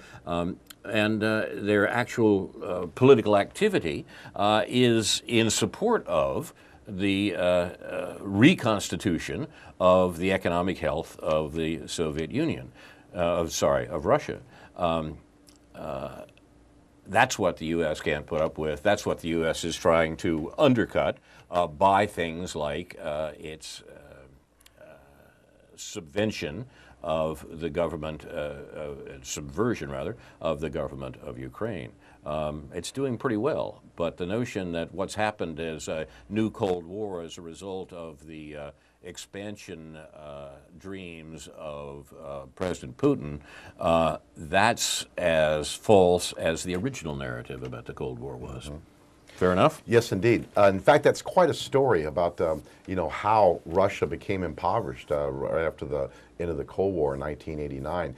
And their actual political activity is in support of the reconstitution of the economic health of the Soviet Union, of Russia. That's what the U.S. can't put up with. That's what the U.S. is trying to undercut by things like its subvention of the government, subversion rather, of the government of Ukraine. It's doing pretty well, but the notion that what's happened is a new Cold War as a result of the expansion dreams of President Putin, that's as false as the original narrative about the Cold War was. Mm-hmm. Fair enough? Yes, indeed. In fact, that's quite a story about how Russia became impoverished right after the end of the Cold War in 1989.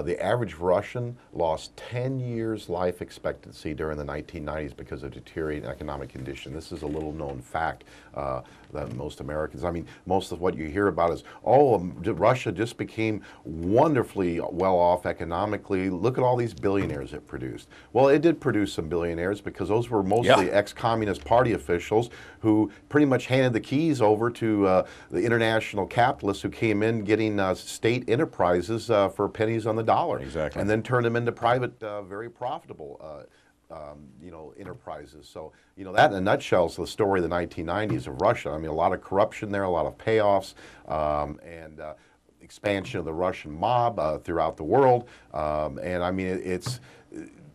The average Russian lost 10 years life expectancy during the 1990s because of deteriorating economic condition. This is a little known fact that most Americans, most of what you hear about is, Russia just became wonderfully well off economically. Look at all these billionaires it produced. Well, it did produce some billionaires because those were mostly ex-Communist Party officials who pretty much handed the keys over to the international capitalists who came in getting state enterprises for pennies on the dollar. Exactly. And then turned them into private, very profitable enterprises. So, that in a nutshell is the story of the 1990s of Russia. A lot of corruption there, a lot of payoffs, and expansion of the Russian mob throughout the world.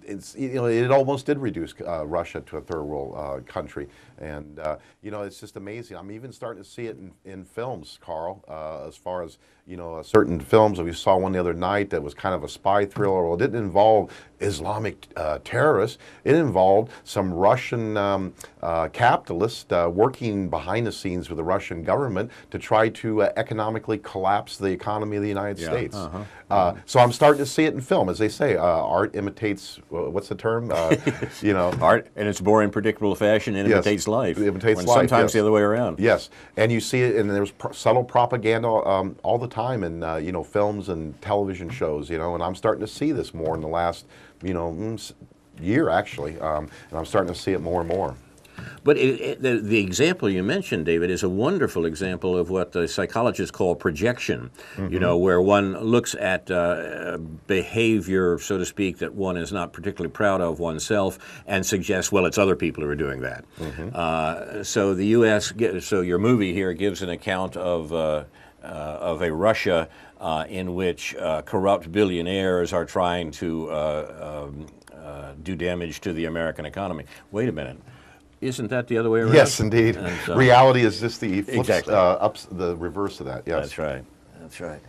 It almost did reduce Russia to a third world country, and it's just amazing. I'm even starting to see it in films, Carl. As far as certain films, we saw one the other night that was kind of a spy thriller. Well, it didn't involve Islamic terrorists. It involved some Russian capitalists working behind the scenes with the Russian government to try to economically collapse the economy of the United States. So I'm starting to see it in film, as they say. Art imitates. What's the term? Art in its boring, predictable fashion imitates life. It imitates life. Sometimes the other way around. Yes, and you see it, and there's subtle propaganda all the time in films and television shows. And I'm starting to see this more in the last year actually, and I'm starting to see it more and more. But the example you mentioned, David, is a wonderful example of what the psychologists call projection, where one looks at behavior, so to speak, that one is not particularly proud of oneself and suggests, well, it's other people who are doing that. So the U.S., so your movie here gives an account of a Russia in which corrupt billionaires are trying to do damage to the American economy. Wait a minute. Isn't that the other way around? Yes, indeed. Reality is just the the reverse of that. Yes, that's right. That's right.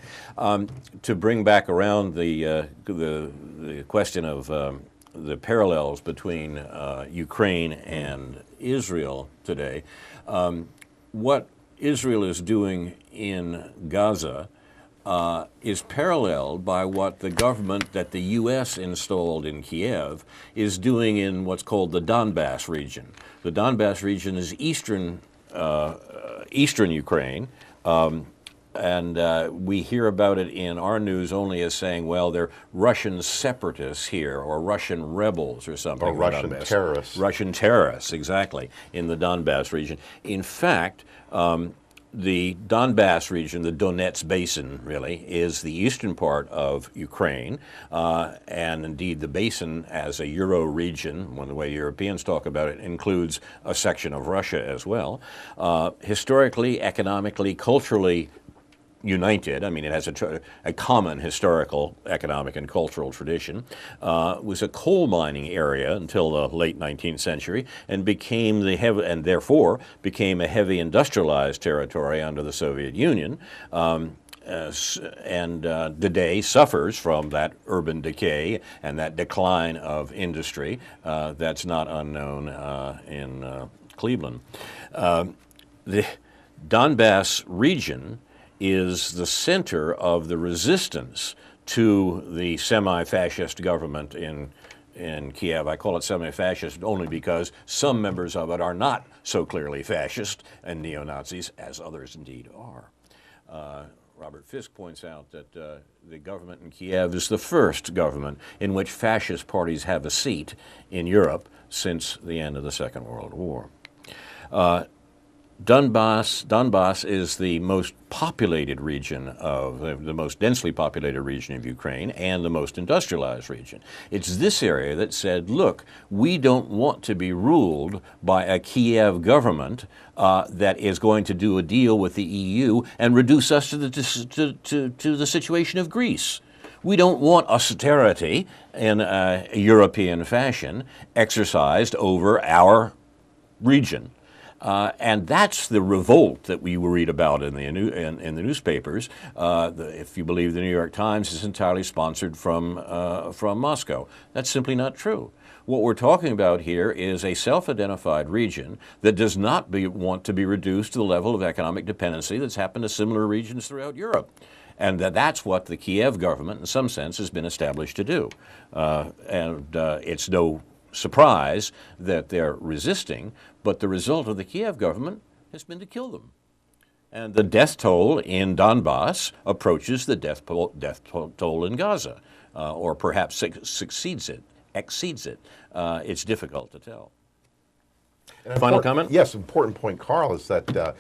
To bring back around the question of the parallels between Ukraine and Israel today, what Israel is doing in Gaza is paralleled by what the government that the U.S. installed in Kiev is doing in what's called the Donbass region. The Donbass region is eastern Ukraine, and we hear about it in our news only as saying, well, they're Russian separatists here, or Russian rebels or something. Or Russian terrorists. Russian terrorists, exactly, in the Donbass region. In fact, the Donbass region, the Donetsk Basin, really, is the eastern part of Ukraine, and indeed the basin as a Euro region, one of the way Europeans talk about it, includes a section of Russia as well. Historically, economically, culturally, united. I mean, it has a common historical, economic, and cultural tradition. Was a coal mining area until the late 19th century, and therefore became a heavy industrialized territory under the Soviet Union. Today suffers from that urban decay and that decline of industry that's not unknown in Cleveland. The Donbass region is the center of the resistance to the semi-fascist government in Kiev. I call it semi-fascist only because some members of it are not so clearly fascist and neo-Nazis, as others indeed are. Robert Fisk points out that the government in Kiev is the first government in which fascist parties have a seat in Europe since the end of the Second World War. Donbass is the most populated region of the most densely populated region of Ukraine and the most industrialized region. It's this area that said, look, we don't want to be ruled by a Kiev government that is going to do a deal with the EU and reduce us to the situation of Greece. We don't want austerity in a European fashion exercised over our region. And that's the revolt that we read about in the newspapers. If you believe the New York Times, is entirely sponsored from Moscow. That's simply not true. What we're talking about here is a self-identified region that does not want to be reduced to the level of economic dependency that's happened to similar regions throughout Europe. And that's what the Kiev government, in some sense, has been established to do. It's no surprise that they're resisting, but the result of the Kiev government has been to kill them. And the death toll in Donbass approaches the death toll in Gaza, or perhaps exceeds it. It's difficult to tell. Final comment? Yes, important point, Carl, is that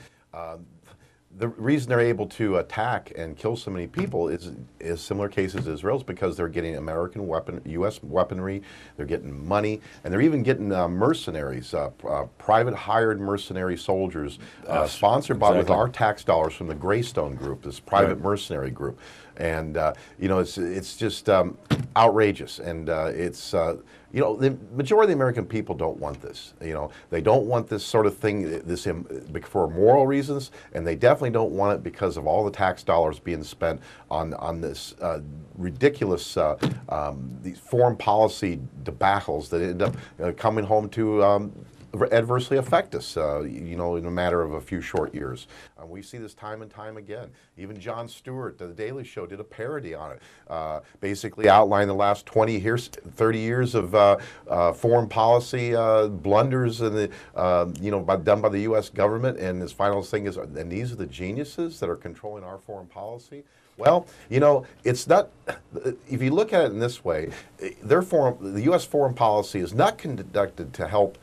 the reason they're able to attack and kill so many people is similar cases to Israel's, because they're getting U.S. weaponry, they're getting money, and they're even getting mercenaries, private hired mercenary soldiers, sponsored with our tax dollars from the Greystone Group, this private mercenary group. And it's just outrageous, and the majority of the American people don't want this. They don't want this sort of thing, for moral reasons, and they definitely don't want it because of all the tax dollars being spent on this ridiculous these foreign policy debacles that end up coming home to adversely affect us, in a matter of a few short years. We see this time and time again. Even Jon Stewart, The Daily Show, did a parody on it, basically outlined the last 20 years, 30 years of foreign policy blunders and done by the U.S. government. And his final thing is, and these are the geniuses that are controlling our foreign policy. Well, it's not, if you look at it in this way, the U.S. foreign policy is not conducted to help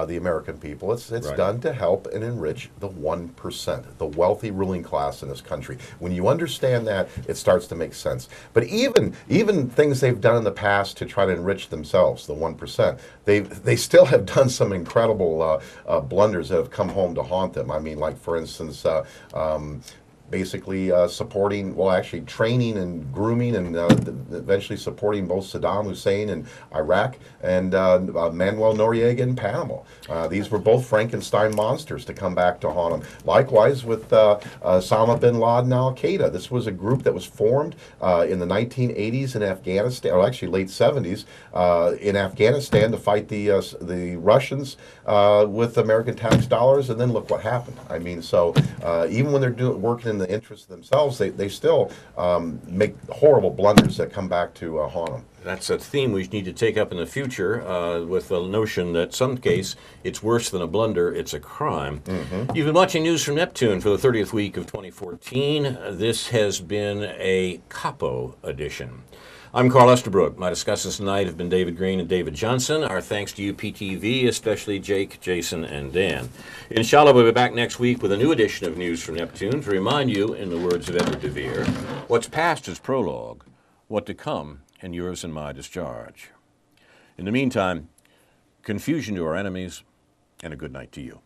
the American people. It's right. Done to help and enrich the 1%, the wealthy ruling class in this country. When you understand that, it starts to make sense. But even things they've done in the past to try to enrich themselves, the 1%, they still have done some incredible blunders that have come home to haunt them. I mean, like, for instance, basically actually training and grooming and eventually supporting both Saddam Hussein in Iraq and Manuel Noriega in Panama. These were both Frankenstein monsters to come back to haunt them. Likewise with Osama bin Laden, Al-Qaeda. This was a group that was formed in the 1980s in Afghanistan, or actually late 70s, in Afghanistan to fight the Russians with American tax dollars, and then look what happened. I mean, so even when they're working in the interest of themselves, they still make horrible blunders that come back to haunt them. That's a theme we need to take up in the future with the notion that some case it's worse than a blunder, it's a crime. Mm-hmm. You've been watching News from Neptune for the 30th week of 2014. This has been a Capo edition. I'm Carl Estabrook. My discussants tonight have been David Green and David Johnson. Our thanks to UPTV, especially Jake, Jason, and Dan. Inshallah, we'll be back next week with a new edition of News from Neptune to remind you, in the words of Edward de Vere, what's past is prologue, what to come and yours and my discharge. In the meantime, confusion to our enemies, and a good night to you.